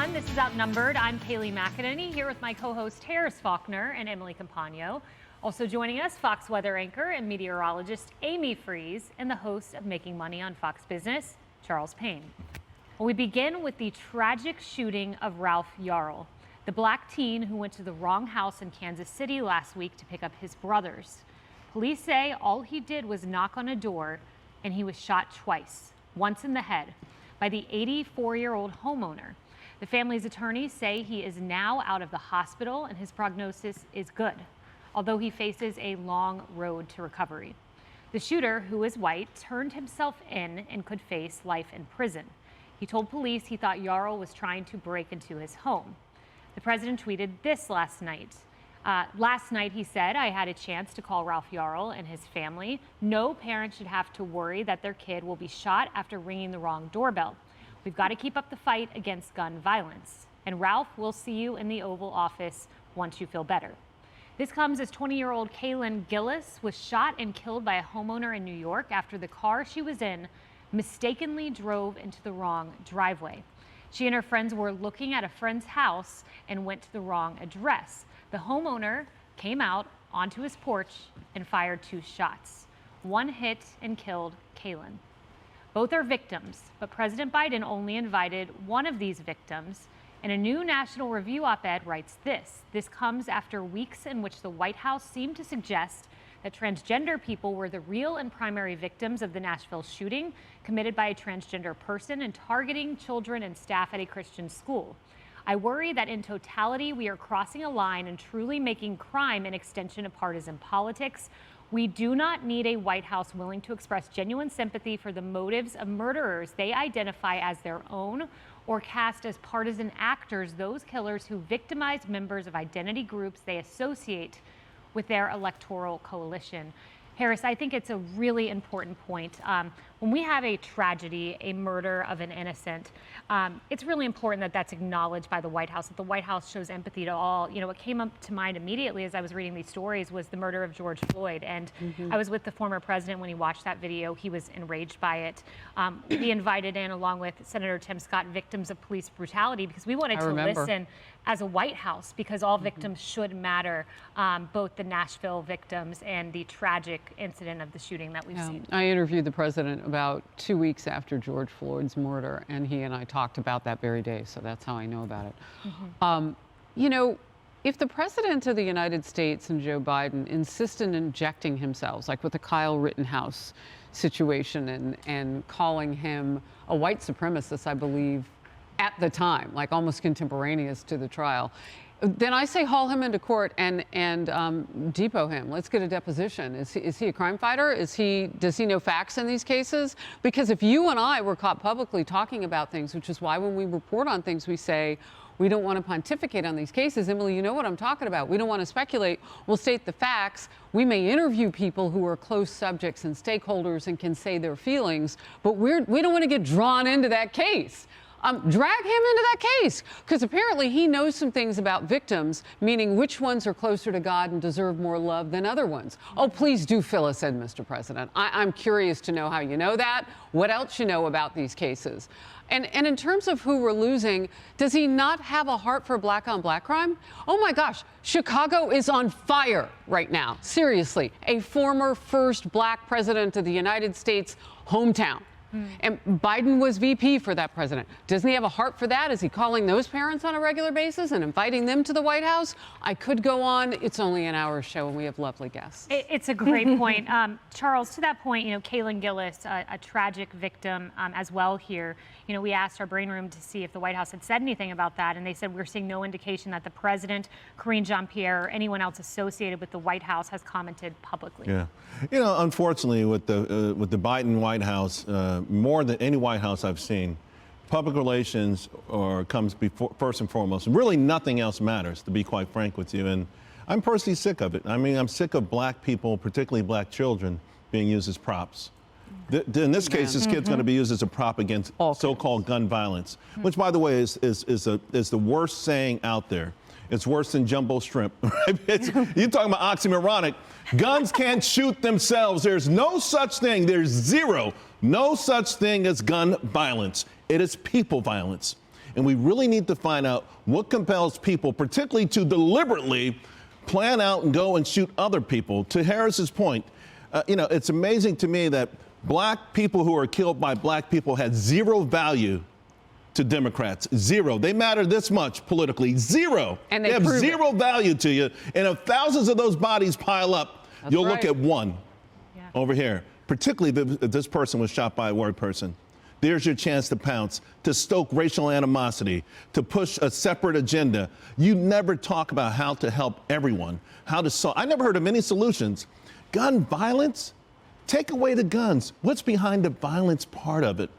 everyone. This is Outnumbered. I'm Kaylee McEnany here with my co-host Harris Faulkner and Emily Campagno. Also joining us, Fox weather anchor and meteorologist Amy Freeze and the host of Making Money on Fox Business, Charles Payne. Well, we begin with the tragic shooting of Ralph Yarl, the black teen who went to the wrong house in Kansas City last week to pick up his brothers. Police say all he did was knock on a door and he was shot twice, once in the head, by the 84-year-old homeowner. The family's attorneys say he is now out of the hospital and his prognosis is good, although he faces a long road to recovery. The shooter, who is white, turned himself in and could face life in prison. He told police he thought Yarl was trying to break into his home. The president tweeted this last night. Last night, he said, I had a chance to call Ralph Yarl and his family. No parent should have to worry that their kid will be shot after ringing the wrong doorbell. We've got to keep up the fight against gun violence. And Ralph, we'll see you in the Oval Office once you feel better. This comes as 20-year-old Kaylin Gillis was shot and killed by a homeowner in New York after the car she was in mistakenly drove into the wrong driveway. She and her friends were looking at a friend's house and went to the wrong address. The homeowner came out onto his porch and fired 2 shots. One hit and killed Kaylin. Both are victims, but President Biden only invited one of these victims. And a new National Review op-ed writes this. This comes after weeks in which the White House seemed to suggest that transgender people were the real and primary victims of the Nashville shooting committed by a transgender person and targeting children and staff at a Christian school. I worry that in totality, we are crossing a line and truly making crime an extension of partisan politics. We do not need a White House willing to express genuine sympathy for the motives of murderers they identify as their own or cast as partisan actors those killers who victimize members of identity groups they associate with their electoral coalition. Harris, I think it's a really important point. When we have a tragedy, a murder of an innocent, it's really important that that's acknowledged by the White House, that the White House shows empathy to all. You know, what came up to mind immediately as I was reading these stories was the murder of George Floyd. And I was with the former president when he watched that video. He was enraged by it. We invited in, along with Senator Tim Scott, victims of police brutality, because we wanted to listen as a White House, because all victims should matter, both the Nashville victims and the tragic incident of the shooting that we've seen. I interviewed the president about 2 weeks after George Floyd's murder, and he and I talked about that very day, so that's how I know about it. You know, if the president of the United States and Joe Biden insist in injecting himself, like with the Kyle Rittenhouse situation and calling him a white supremacist, I believe, at the time, like almost contemporaneous to the trial, then I say haul him into court and depot him. Let's get a deposition. Is he a crime fighter? Does he know facts in these cases? Because if you and I were caught publicly talking about things, which is why when we report on things we say we don't want to pontificate on these cases. Emily, you know what I'm talking about. We don't want to speculate. We'll state the facts. We may interview people who are close subjects and stakeholders and can say their feelings, but we don't want to get drawn into that case. Drag him into that case, because apparently he knows some things about victims, meaning which ones are closer to God and deserve more love than other ones. Oh, please do fill us in, Mr. President. I'm curious to know how you know that, what else you know about these cases. And in terms of who we're losing, does he not have a heart for black-on-black crime? Oh my gosh, Chicago is on fire right now. Seriously, a former first black president of the United States hometown. And Biden was VP for that president. Doesn't he have a heart for that? Is he calling those parents on a regular basis and inviting them to the White House? I could go on. It's only an hour show, and we have lovely guests. It's a great point. Charles, to that point, you know, Kaylin Gillis, a tragic victim as well here. You know, we asked our brain room to see if the White House had said anything about that, and they said we're seeing no indication that the president, Karine Jean-Pierre, or anyone else associated with the White House has commented publicly. Yeah. You know, unfortunately, with the Biden White House, more than any White House I've seen, public relations comes before, first and foremost. Really, nothing else matters, to be quite frank with you. And I'm personally sick of it. I mean, I'm sick of black people, particularly black children, being used as props. In this case, this kid's going to be used as a prop against so-called gun violence, which, by the way, is the worst saying out there. It's worse than jumbo shrimp. Right? You're talking about oxymoronic. Guns can't shoot themselves. There's no such thing. There's no such thing as gun violence. It is people violence. And we really need to find out what compels people, particularly to deliberately plan out and go and shoot other people. To Harris's point, it's amazing to me that black people who are killed by black people had zero value to Democrats. Zero. They matter this much politically. Zero. And they have zero value to you. And if thousands of those bodies pile up, you'll look at one over here. Particularly if this person was shot by a white person. There's your chance to pounce, to stoke racial animosity, to push a separate agenda. You never talk about how to help everyone, how to solve. I never heard of any solutions. Gun violence? Take away the guns. What's behind the violence part of it?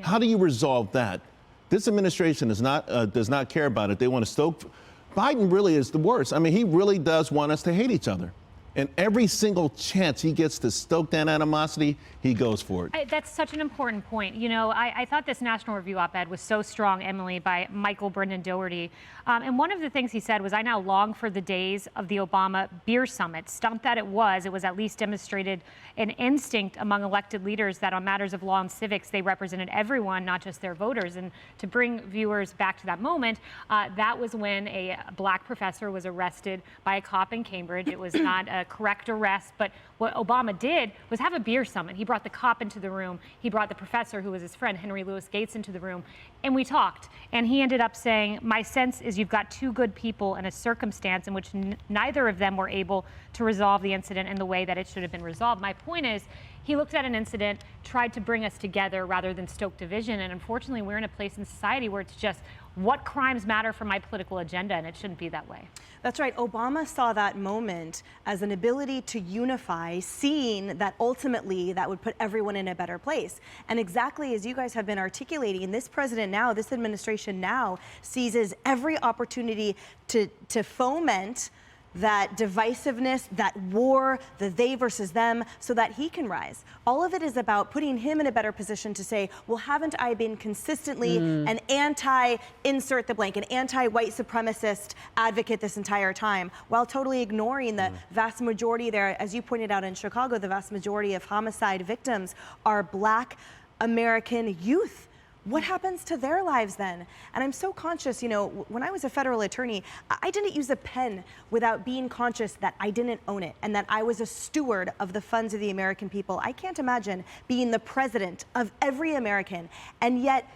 How do you resolve that? This administration does not care about it. They want to stoke. Biden really is the worst. I mean, he really does want us to hate each other. And every single chance he gets to stoke that animosity, he goes for it. That's such an important point. You know, I thought this National Review op-ed was so strong, Emily, by Michael Brendan Dougherty. And one of the things he said was, I now long for the days of the Obama beer summit. Stumped that it was at least demonstrated an instinct among elected leaders that on matters of law and civics, they represented everyone, not just their voters. And to bring viewers back to that moment, that was when a black professor was arrested by a cop in Cambridge. It was not a correct arrest, but what Obama did was have a beer summit. He brought the cop into the room. He brought the professor, who was his friend, Henry Louis Gates, into the room, and we talked. And he ended up saying, my sense is you've got two good people in a circumstance in which neither of them were able to resolve the incident in the way that it should have been resolved. My point is, he looked at an incident, tried to bring us together rather than stoke division. And unfortunately, we're in a place in society where it's just what crimes matter for my political agenda, and it shouldn't be that way. That's right. Obama saw that moment as an ability to unify, seeing that ultimately that would put everyone in a better place. And exactly as you guys have been articulating, this president now, this administration now seizes every opportunity to foment that divisiveness, that war, the they versus them, so that he can rise. All of it is about putting him in a better position to say, well, haven't I been consistently an anti-insert the blank, an anti-white supremacist advocate this entire time, while totally ignoring the vast majority there, as you pointed out in Chicago, the vast majority of homicide victims are Black American youth. What happens to their lives then? And I'm so conscious, you know, when I was a federal attorney, I didn't use a pen without being conscious that I didn't own it and that I was a steward of the funds of the American people. I can't imagine being the president of every American and yet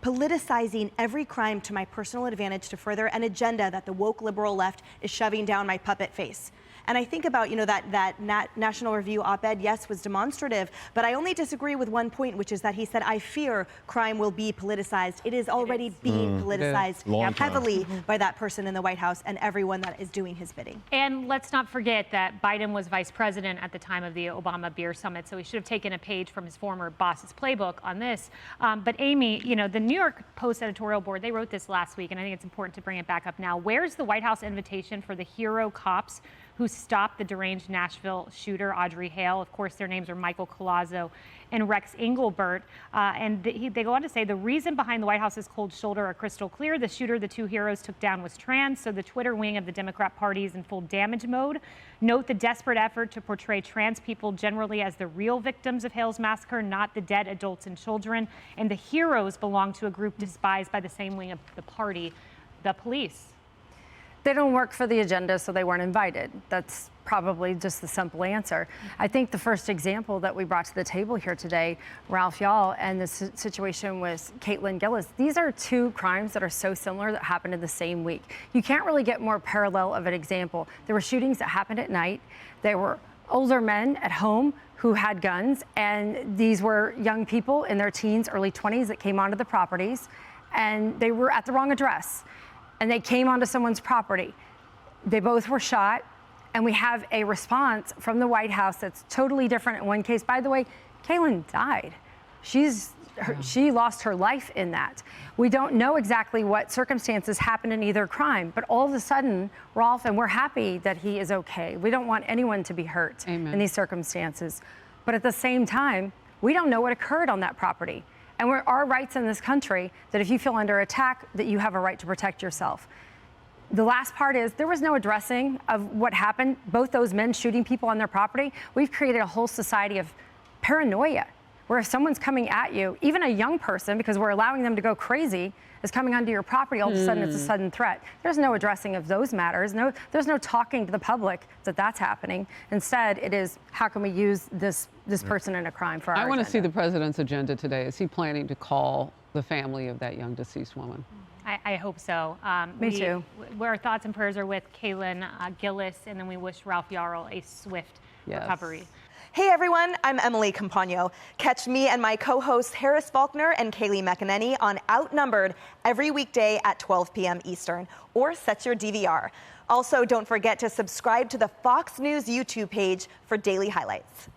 politicizing every crime to my personal advantage to further an agenda that the woke liberal left is shoving down my puppet face. And I think about, you know, that National Review op-ed, yes, was demonstrative, but I only disagree with one point, which is that he said, I fear crime will be politicized. It is already being politicized heavily by that person in the White House and everyone that is doing his bidding. And let's not forget that Biden was vice president at the time of the Obama Beer Summit, so he should have taken a page from his former boss's playbook on this. But Amy, you know, the New York Post editorial board, they wrote this last week, and I think it's important to bring it back up now. Where's the White House invitation for the hero cops who stopped the deranged Nashville shooter, Audrey Hale? Of course, their names are Michael Collazo and Rex Engelbert. And they go on to say the reason behind the White House's cold shoulder are crystal clear. The shooter the two heroes took down was trans, so the Twitter wing of the Democrat Party is in full damage mode. Note the desperate effort to portray trans people generally as the real victims of Hale's massacre, not the dead adults and children. And the heroes belong to a group despised by the same wing of the party, the police. They don't work for the agenda, so they weren't invited. That's probably just the simple answer. I think the first example that we brought to the table here today, Ralph Yarl and the situation with Kaylin Gillis, these are two crimes that are so similar that happened in the same week. You can't really get more parallel of an example. There were shootings that happened at night. There were older men at home who had guns, and these were young people in their teens, early 20s that came onto the properties, and they were at the wrong address. And they came onto someone's property. They both were shot, and we have a response from the White House that's totally different. In one case, by the way, Kaylin died. She lost her life in that. We don't know exactly what circumstances happened in either crime, but all of a sudden, Rolf, and we're happy that he is okay. We don't want anyone to be hurt in these circumstances. But at the same time, we don't know what occurred on that property. And our rights in this country, that if you feel under attack, that you have a right to protect yourself. The last part is there was no addressing of what happened, both those men shooting people on their property. We've created a whole society of paranoia where if someone's coming at you, even a young person, because we're allowing them to go crazy, is coming onto your property, all of a sudden it's a sudden threat. There's no addressing of those matters. There's no talking to the public that that's happening. Instead, it is how can we use this person in a crime for our I want to agenda. see the president's agenda today. Is he planning to call the family of that young deceased woman? I hope so. Me too. Our thoughts and prayers are with Kaylin Gillis, and then we wish Ralph Yarl a swift recovery. Hey everyone, I'm Emily Campagno. Catch me and my co-hosts Harris Faulkner and Kaylee McEnany on Outnumbered every weekday at 12 p.m. Eastern, or set your DVR. Also, don't forget to subscribe to the Fox News YouTube page for daily highlights.